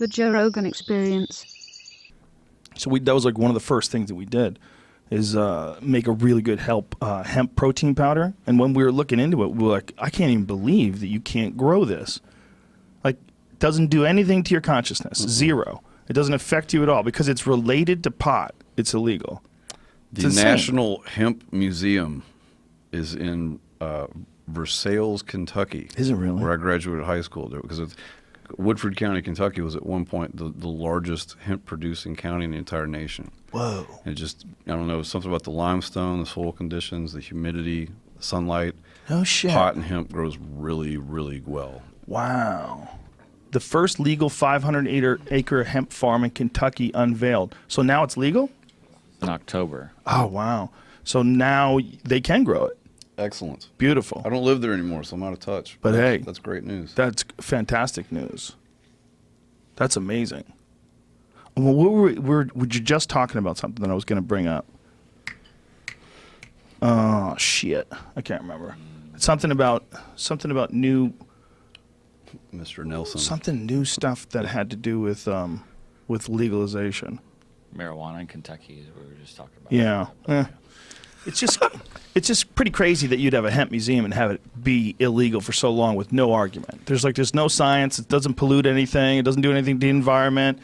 The Joe Rogan Experience. So that was like one of the first things that we did is make a really good hemp protein powder. And when we were looking into it, we were like, I can't even believe that you can't grow this. Like, it doesn't do anything to your consciousness. Zero. It doesn't affect you at all because it's related to pot. It's illegal. The National Hemp Museum is in Versailles, Kentucky. Is it really? Where I graduated high school. Because Woodford County, Kentucky was at one point the largest hemp-producing county in the entire nation. Whoa. And it just, I don't know, something about the limestone, the soil conditions, the humidity, the sunlight. No shit. Pot and hemp grows really, really well. Wow. The first legal 500-acre hemp farm in Kentucky unveiled. So now it's legal? In October. Oh, wow. So now they can grow it. Excellent. Beautiful. I don't live there anymore, so I'm out of touch. But hey. That's great news. That's fantastic news. That's amazing. Well, were you just talking about something that I was going to bring up? Oh, shit. I can't remember. Something about new... Mr. Nelson. Something new stuff that had to do with legalization. Marijuana in Kentucky is what we were just talking about. Yeah. It's just pretty crazy that you'd have a hemp museum and have it be illegal for so long with no argument. There's no science. It doesn't pollute anything. It doesn't do anything to the environment.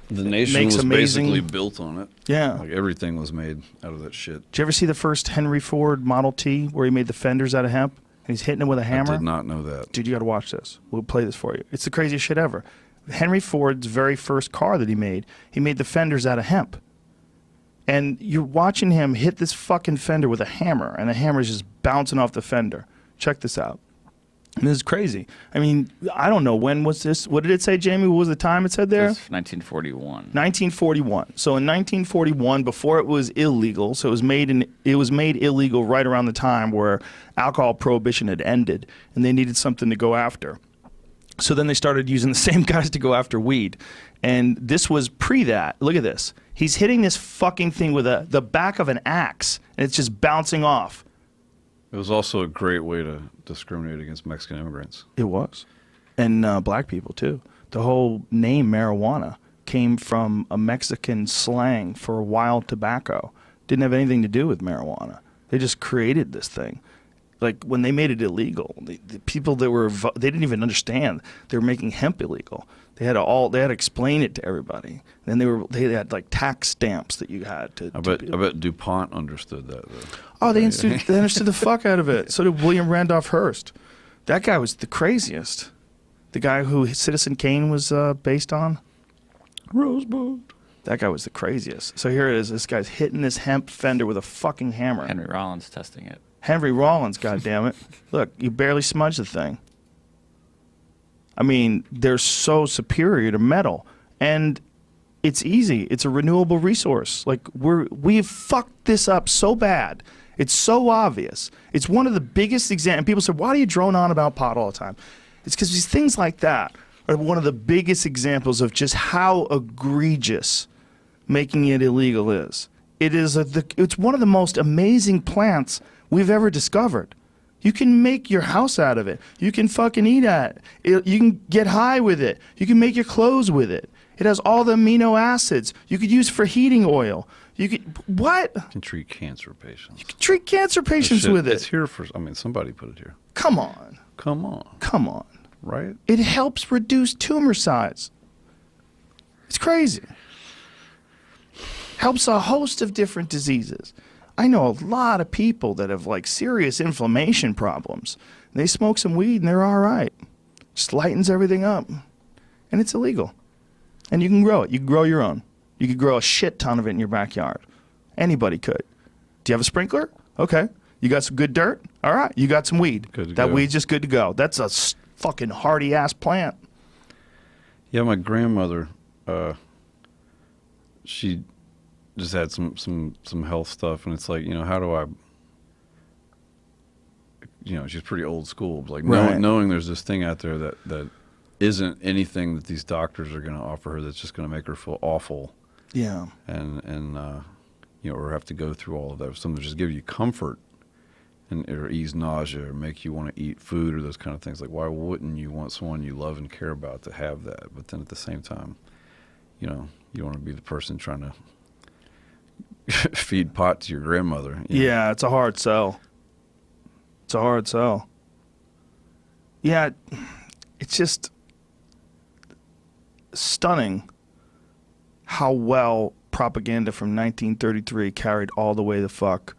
The nation was basically built on it. Yeah. Like everything was made out of that shit. Did you ever see the first Henry Ford Model T where he made the fenders out of hemp and he's hitting it with a hammer? I did not know that. Dude, you got to watch this. We'll play this for you. It's the craziest shit ever. Henry Ford's very first car that he made the fenders out of hemp. And you're watching him hit this fucking fender with a hammer, and the hammer is just bouncing off the fender. Check this out. And this is crazy. I mean, I don't know, when was this? What did it say, Jamie? What was the time it said there? It was 1941. 1941. So in 1941, before it was illegal, so it was made illegal right around the time where alcohol prohibition had ended, and they needed something to go after. So then they started using the same guys to go after weed. And this was pre that. Look at this. He's hitting this fucking thing with the back of an axe, and it's just bouncing off. It was also a great way to discriminate against Mexican immigrants. It was. And black people, too. The whole name marijuana came from a Mexican slang for wild tobacco. Didn't have anything to do with marijuana. They just created this thing. Like, when they made it illegal, the people that they didn't even understand they were making hemp illegal. They had to explain it to everybody. Then they had like tax stamps that you had to. I bet DuPont understood that though. Oh, they understood the fuck out of it. So did William Randolph Hearst. That guy was the craziest. The guy who Citizen Kane was based on. Rosebud. That guy was the craziest. So here it is. This guy's hitting this hemp fender with a fucking hammer. Henry Rollins testing it. Henry Rollins, goddammit. Look, you barely smudged the thing. I mean, they're so superior to metal. And it's easy. It's a renewable resource. Like, we've fucked this up so bad. It's so obvious. It's one of the biggest examples. People say, why do you drone on about pot all the time? It's because these things like that are one of the biggest examples of just how egregious making it illegal is. It's one of the most amazing plants we've ever discovered. You can make your house out of it. You can fucking eat at it. You can get high with it. You can make your clothes with it. It has all the amino acids. You could use for heating oil. What? You can treat cancer patients. You can treat cancer patients with it. It's here somebody put it here. Come on. Come on. Come on. Right? It helps reduce tumor size. It's crazy. Helps a host of different diseases. I know a lot of people that have like serious inflammation problems. They smoke some weed and they're all right. Just lightens everything up. And it's illegal. And you can grow it. You can grow your own. You could grow a shit ton of it in your backyard. Anybody could. Do you have a sprinkler? Okay. You got some good dirt? All right. You got some weed. That weed's just good to go. That's a fucking hardy ass plant. Yeah, my grandmother, she just had some health stuff, and it's like, how do I, she's pretty old school, but like knowing there's this thing out there that isn't anything that these doctors are going to offer her that's just going to make her feel awful. Yeah. And or have to go through all of that. Something to just give you comfort. or ease nausea or make you want to eat food or those kind of things. Like, why wouldn't you want someone you love and care about to have that? But then at the same time, you know, you don't want to be the person trying to feed pot to your grandmother. You know? Yeah, it's a hard sell. It's a hard sell. Yeah, it's just stunning how well propaganda from 1933 carried all the way the fuck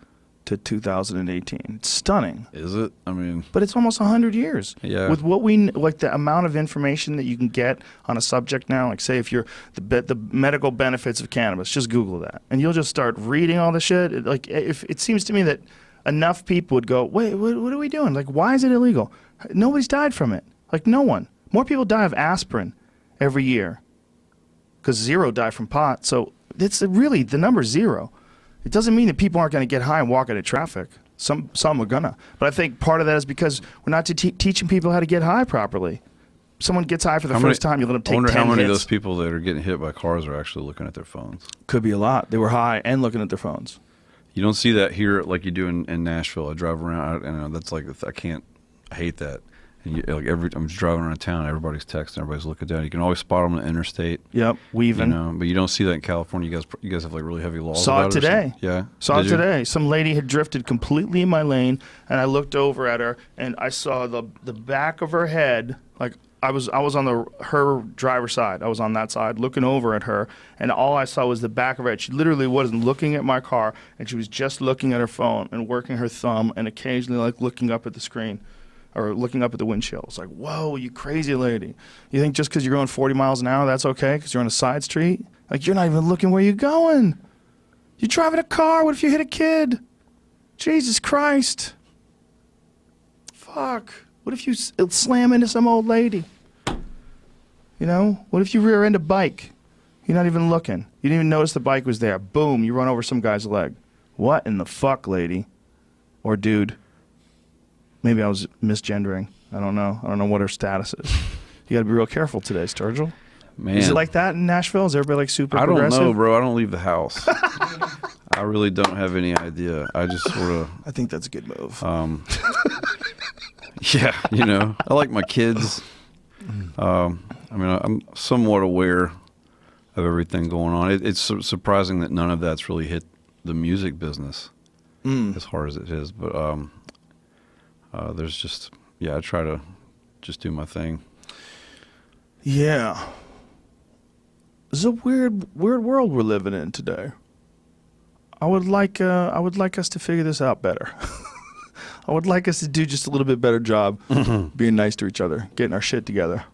to 2018. It's stunning. Is it? I mean, but it's almost 100 years. Yeah. With what like the amount of information that you can get on a subject now, like say if you're the medical benefits of cannabis, just Google that, and you'll just start reading all the shit. Like, if it seems to me that enough people would go, wait, what are we doing? Like, why is it illegal? Nobody's died from it. Like, no one. More people die of aspirin every year because 0 die from pot. So it's really, the number's 0. It doesn't mean that people aren't going to get high and walk into traffic. Some are gonna. But I think part of that is because we're not teaching people how to get high properly. Someone gets high for the first time, you let them take 10 hits. I wonder how many of those people that are getting hit by cars are actually looking at their phones. Could be a lot. They were high and looking at their phones. You don't see that here like you do in Nashville. I drive around, and that's like, I hate that. And I'm just driving around town, everybody's texting, everybody's looking down. You can always spot them on the interstate. Yep, weaving. You know, but you don't see that in California. You guys have like really heavy laws. Saw about it today. Yeah, saw it today. Some lady had drifted completely in my lane, and I looked over at her, and I saw the back of her head. Like, I was on her driver's side. I was on that side, looking over at her, and all I saw was the back of her head. She literally wasn't looking at my car, and she was just looking at her phone and working her thumb, and occasionally like looking up at the screen. Or looking up at the windshield. It's like, whoa, you crazy lady. You think just because you're going 40 miles an hour, that's okay because you're on a side street? Like, you're not even looking where you're going. You're driving a car. What if you hit a kid? Jesus Christ. Fuck. What if you slam into some old lady? You know? What if you rear end a bike? You're not even looking. You didn't even notice the bike was there. Boom, you run over some guy's leg. What in the fuck, lady? Or dude? Maybe I was misgendering. I don't know. I don't know what her status is. You got to be real careful today, Sturgill. Man. Is it like that in Nashville? Is everybody like super I don't progressive? know, bro. I don't leave the house. I really don't have any idea. I just sort of... I think that's a good move. Yeah, you know. I like my kids. I mean, I'm somewhat aware of everything going on. It's surprising that none of that's really hit the music business as hard as it is. But... there's just, I try to just do my thing. Yeah. It's a weird world we're living in today. I would like us to figure this out better. I would like us to do just a little bit better job being nice to each other, getting our shit together.